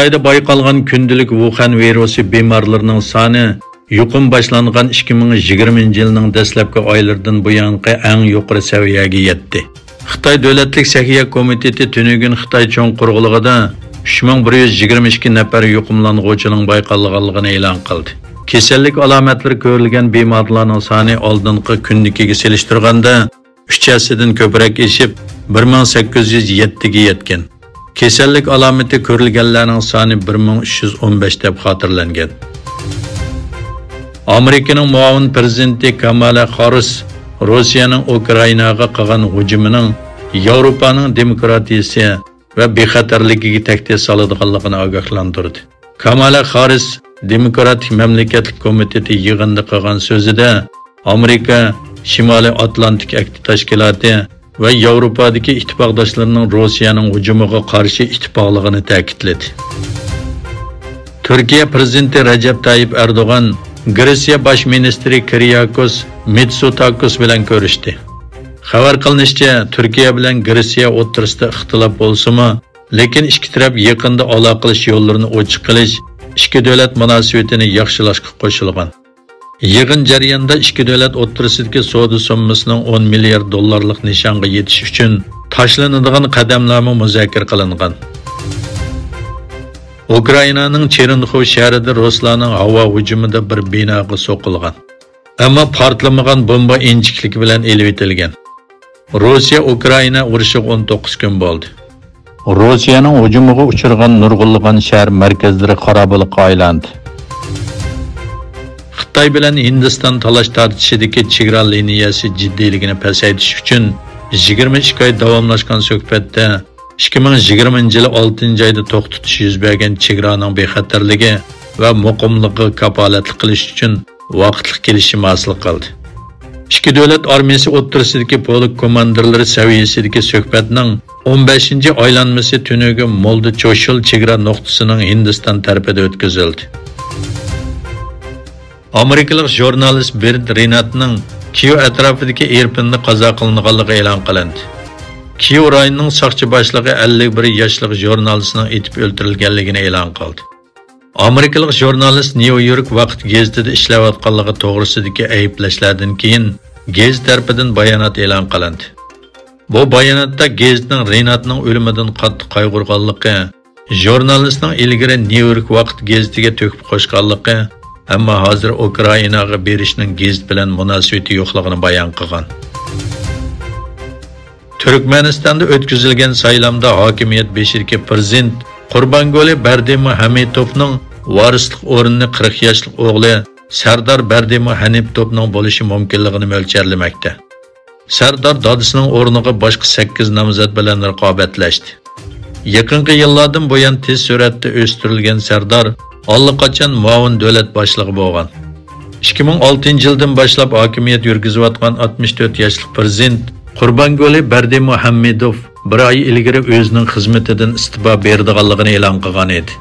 Xitoyda bayqalgan kundalik Wuhan virusi bemorlarining soni yuqum boshlangan 2020 yilning dastlabki oylaridan buyangi eng yuqori saviyaga yetdi. Xitoy Davlatlik Sahiya komiteti tunugun Xitoy cho'ng qurg'uligida 3122 nafar yuqumlanuvchining bayqalganligini e'lon qildi. Kasallik alomatlari ko'rilgan bemorlarning soni oldingi kunnikiga solishtirganda 3 haftadan ko'proq eshib 1807 ga yetgan. Kasallik alomati ko'rilganlarning soni 1315 deb xotirlangan. Amerikaning muavin prezidenti Kamala Harris Rossiyaning Ukrainaga qilgan hujumining Yevropaning demokratiyasi va bexatarligiga tahdid soladiganligini ogohlantirdi. Kamala Harris Demokratik Mamlakatlik komiteti yig'inida qilgan so'zida Amerika, Shimoliy Atlantik Akti tashkiloti va Yevropadagi ittifoqdoshlarining Rossiyaning hujumiga qarshi ittifoqligini ta'kidladi. Turkiya prezidenti Recep Tayyip Erdo'g'an Gretsiya bosh ministri Kyriakos Mitsotakis bilan ko'rishdi. Xabar qilinishicha, Turkiya bilan Gretsiya o'rtasida ixtilof bo'lsa-mu, lekin ikki taraf yaqinda aloqalash yo'llarini ochiq qilish, ikki davlat munosabatini yaxshilashga qo'shilgan. Yig'in jarayonida ikki davlat o'rtasidagi savdo summasining 10 milliard dollarlik nishonga yetish uchun tashlanadigan qadamlarni muzokara qilingan. Ukrainaning Chernixov shahrida Ruslarning havo hujumida bir binoga so'qilgan. Ammo portlamagan bomba injikligi bilan elib etilgan. Rossiya Ukraina urushi 19 kun bo'ldi. Rossiyaning hujumiga uchragan nurg'unlagan shahar markazlari xarobalikqa aylandi. Xitoy bilan Hindiston talash tortishidagi chegara liniyasi jiddiyligini pasaytirish uchun 22 oy davomlashgan suhbatda 2020 yili 6-oyda to'xtatish yuz bergan chegaraning bexatarligi va muqimligiga kafolatlik qilish uchun vaqtli kelishim hosil qildi. İki davlat armiyasi o'rtasidagi polk komandirlari saviyasidagi suhbatning 15-aylanmasi tunugi Molda Choshil chegara nuqtasining Hindiston tarafida o'tkazildi. Amerikalik jurnalist Bert Renatning Kiev atrofidagi erpinni qazo qilinganligi e'lon qilindi. Kiev rayonining soqchi boshlig'i 51 yoshli jurnalistning etib o'ldirilganligini e'lon qildi. Amerikalik jurnalist New York vaqt gazetida ishlayotganligi to'g'risidagi ayblashlardan keyin gazet tarafidan bayonot e'lon qilindi. Bu bayonotda gazetning Renatning o'limidan qattiq qayg'urganligi, jurnalistning ilgari New York vaqt gazetiga to'kib qo'shganligi, ammo hozir Ukrainaga berishning gazet bilan munosabati yo'qligini bayon qilgan. Turkmanistonda o'tkazilgan saylamda hokimiyat beshirki prezident Qurbanguli Berdimuhamedovning varislik o'rnini 40 yoshli o'g'li Sardar Berdimuhamedovning bo'lishi mumkinligini mo'ljallamoqda. Sardar dadasining o'rniga boshqa 8 nomzod bilan raqobatlashdi. Yaqinqi yillardan buyon tez suratda o'stirilgan Sardar allaqachon muavin davlat boshlig'i bo'lgan. 2006-yildan boshlab hokimiyat yurgizayotgan 64 yoshli prezident Qurbanguli Berdimuhamedov bir oy ilgari o'zining xizmatidan istifa berdiganligini e'lon qilgan edi.